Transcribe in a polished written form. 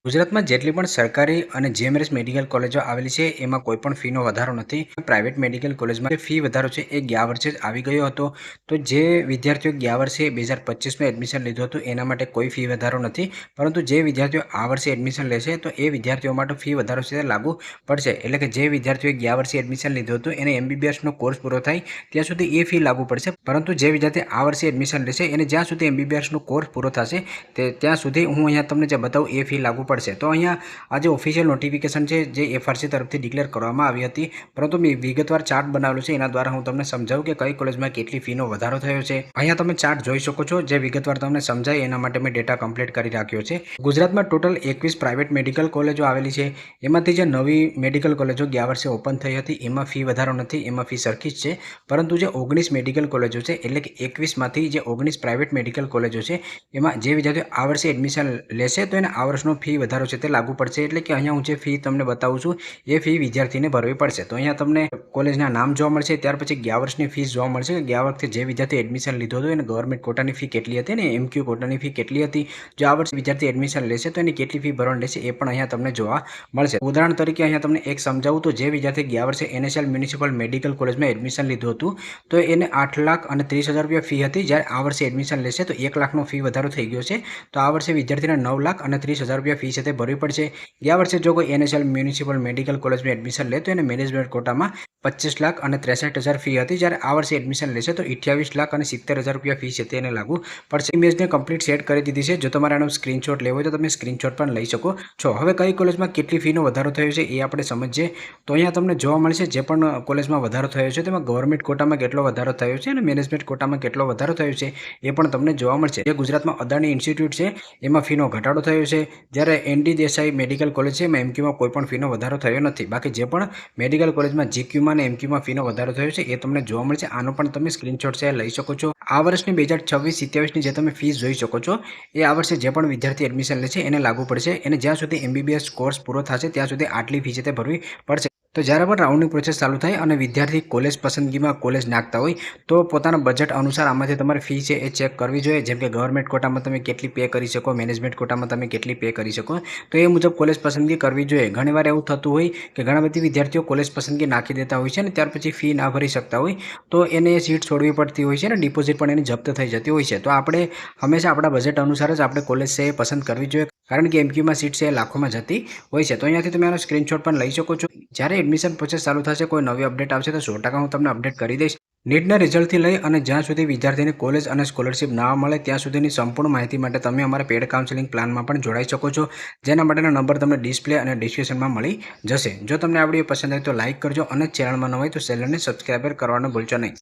ગુજરાતમાં જેટલી પણ સરકારી અને જેએમઆરએસ મેડિકલ કોલેજો આવેલી છે એમાં કોઈ પણ ફીનો વધારો નથી. પ્રાઇવેટ મેડિકલ કોલેજમાં જે ફી વધારો છે એ ગયા વર્ષે જ આવી ગયો હતો. તો જે વિદ્યાર્થીઓ ગયા વર્ષે 2025માં એડમિશન લીધું હતું એના માટે કોઈ ફી વધારો નથી. પરંતુ જે વિદ્યાર્થીઓ આ વર્ષે એડમિશન લેશે તો એ વિદ્યાર્થીઓ માટે ફી વધારો છે લાગુ પડશે. એટલે કે જે વિદ્યાર્થીઓએ ગયા વર્ષે એડમિશન લીધું હતું એને એમબીબીએસનો કોર્સ પૂરો થાય ત્યાં સુધી એ ફી લાગુ પડશે. પરંતુ જે વિદ્યાર્થી આ વર્ષે એડમિશન લેશે એને જ્યાં સુધી એમબીબીએસનો કોર્સ પૂરો થશે ત્યાં સુધી હું અહીંયા તમને જે બતાવું એ ફી લાગુ પડશે. તો અહીંયા આ જે ઓફિશિયલ નોટિફિકેશન છે જે એફઆરસી તરફથી ડિક્લેર કરવામાં આવી હતી, પરંતુ મેં વિગતવાર ચાર્ટ બનાવેલો છે એના દ્વારા હું તમને સમજાવું કે કઈ કોલેજમાં કેટલી ફીનો વધારો થયો છે. અહીંયા તમે ચાર્ટ જોઈ શકો છો જે વિગતવાર તમને સમજાય એના માટે મેં ડેટા કમ્પ્લીટ કરી રાખ્યો છે. ગુજરાતમાં ટોટલ 21 પ્રાઇવેટ મેડિકલ કોલેજો આવેલી છે. એમાંથી જે નવી મેડિકલ કોલેજો ગયા વર્ષે ઓપન થઈ હતી એમાં ફી વધારો નથી, એમાં ફી સરખી જ છે. પરંતુ જે 19 મેડિકલ કોલેજો છે એટલે કે 21માંથી જે 19 પ્રાઇવેટ મેડિકલ કોલેજો છે એમાં જે વિદ્યાર્થીઓ આ વર્ષે એડમિશન લેશે તો એને આ વર્ષનો ફી વધારો છે તે લાગુ પડશે. એટલે કે અહીંયા હું જે ફી તમને બતાવું છું એ ફી વિદ્યાર્થીને ભરવી પડશે. તો અહીંયા તમને કોલેજના નામ જોવા મળશે, ત્યાર પછી ગયા વર્ષની ફીસ જોવા મળશે કે ગયા વખતે જે વિદ્યાર્થી એડમિશન લીધું હતું એને ગવર્મેન્ટ કોટાની ફી કેટલી હતી ને એમક્યુ કોટાની ફી કેટલી હતી. જો આ વર્ષે વિદ્યાર્થી એડમિશન લેશે તો એની કેટલી ફી ભરવાની રહેશે એ પણ અહીંયા તમને જોવા મળશે. ઉદાહરણ તરીકે અહીંયા તમને એક સમજાવું તો જે વિદ્યાર્થી ગયા વર્ષે એનએસએલ મ્યુનિસિપલ મેડિકલ કોલેજમાં એડમિશન લીધું હતું તો એને 8,30,000 રૂપિયા ફી હતી. જ્યારે આ વર્ષે એડમિશન લેશે તો 1 લાખનો ફી વધારો થઈ ગયો છે. તો આ વર્ષે વિદ્યાર્થીને 9,30,000 રૂપિયા ફી છે તે ભરવી પડશે. ગયા વર્ષે જો કોઈ એનએસએલ મ્યુનિસિપલ મેડિકલ કોલેજમાં એડમિશન લે તો એને મેનેજમેન્ટ કોટામાં 25,63,000 ફી હતી. જ્યારે આ વર્ષે એડમિશન લેશે તો 28,70,000 રૂપિયા ફી છે તેને લાગુ પડશે. ઇમેજને કમ્પ્લીટ સેટ કરી દીધી છે. જો તમારે આનો સ્ક્રીનશોટ લેવો હોય તો તમે સ્ક્રીનશોટ પણ લઈ શકો છો. હવે કઈ કોલેજમાં કેટલી ફીનો વધારો થયો છે એ આપણે સમજીએ. તો અહીંયા તમને જોવા મળશે જે પણ કોલેજમાં વધારો થયો છે તેમાં ગવર્મેન્ટ કોટામાં કેટલો વધારો થયો છે અને મેનેજમેન્ટ કોટામાં કેટલો વધારો થયો છે એ પણ તમને જોવા મળશે. જે ગુજરાતમાં અદાણી ઇન્સ્ટિટ્યૂટ છે એમાં ફીનો ઘટાડો થયો છે. જ્યારે એનડી દેસાઈ મેડિકલ કોલેજ છે એમાં એમક્યુમાં કોઈ પણ ફીનો વધારો થયો નથી. બાકી જે પણ મેડિકલ કોલેજમાં જીક્યુમાં અને એમક્યુમાં ફીનો વધારો થયો છે એ તમને જોવા મળશે. આનો પણ તમે સ્ક્રીનશોટ છે લઈ શકો છો. આ વર્ષની 2026-27ની જે તમે ફીસ જોઈ શકો છો એ આ વર્ષે જે પણ વિદ્યાર્થી એડમિશન લે છે એને લાગુ પડશે. એને જ્યાં સુધી એમબીબીએસ કોર્સ પૂરો થશે ત્યાં સુધી આટલી ફી છે તે ભરવી પડશે. તો જ્યારે પણ રાઉન્ડની પ્રોસેસ ચાલુ થાય અને વિદ્યાર્થી કોલેજ પસંદગીમાં કોલેજ નાખતા હોય તો પોતાના બજેટ અનુસાર આમાંથી તમારી ફી છે એ ચેક કરવી જોઈએ. જેમ કે ગવર્મેન્ટ કોટામાં તમે કેટલી પે કરી શકો, મેનેજમેન્ટ કોટામાં તમે કેટલી પે કરી શકો, તો એ મુજબ કોલેજ પસંદગી કરવી જોઈએ. ઘણીવાર એવું થતું હોય કે ઘણા બધી વિદ્યાર્થીઓ કોલેજ પસંદગી નાખી દેતા હોય છે અને ત્યાર પછી ફી ના ભરી શકતા હોય તો એને સીટ છોડવી પડતી હોય છે અને ડિપોઝિટ પણ એની જપ્ત થઈ જતી હોય છે. તો આપણે હંમેશા આપણા બજેટ અનુસાર જ આપણે કોલેજ છે એ પસંદ કરવી જોઈએ, કારણ કે એમક્યુમાં સીટ છે એ લાખોમાં જતી હોય છે. તો અહીંયાથી તમે આનો સ્ક્રીનશોટ પણ લઈ શકો છો. જ્યારે એડમિશન પ્રોસેસ ચાલુ થશે, કોઈ નવી અપડેટ આવશે તો 100% હું તમને અપડેટ કરી દઈશ. નીટના રિઝલ્ટથી લઈ અને જ્યાં સુધી વિદ્યાર્થીને કોલેજ અને સ્કોલરશિપ ના મળે ત્યાં સુધીની સંપૂર્ણ માહિતી માટે તમે અમારા પેડ કાઉન્સેલિંગ પ્લાનમાં પણ જોડાઈ શકો છો, જેના માટેનો નંબર તમને ડિસ્પ્લે અને ડિસ્ક્રિપ્શનમાં મળી જશે. જો તમને આ વિડીયો પસંદ આવે તો લાઇક કરજો અને ચેનલમાં ન હોય તો ચેનલને સબસ્ક્રાઈબર કરવાનું ભૂલશો નહીં.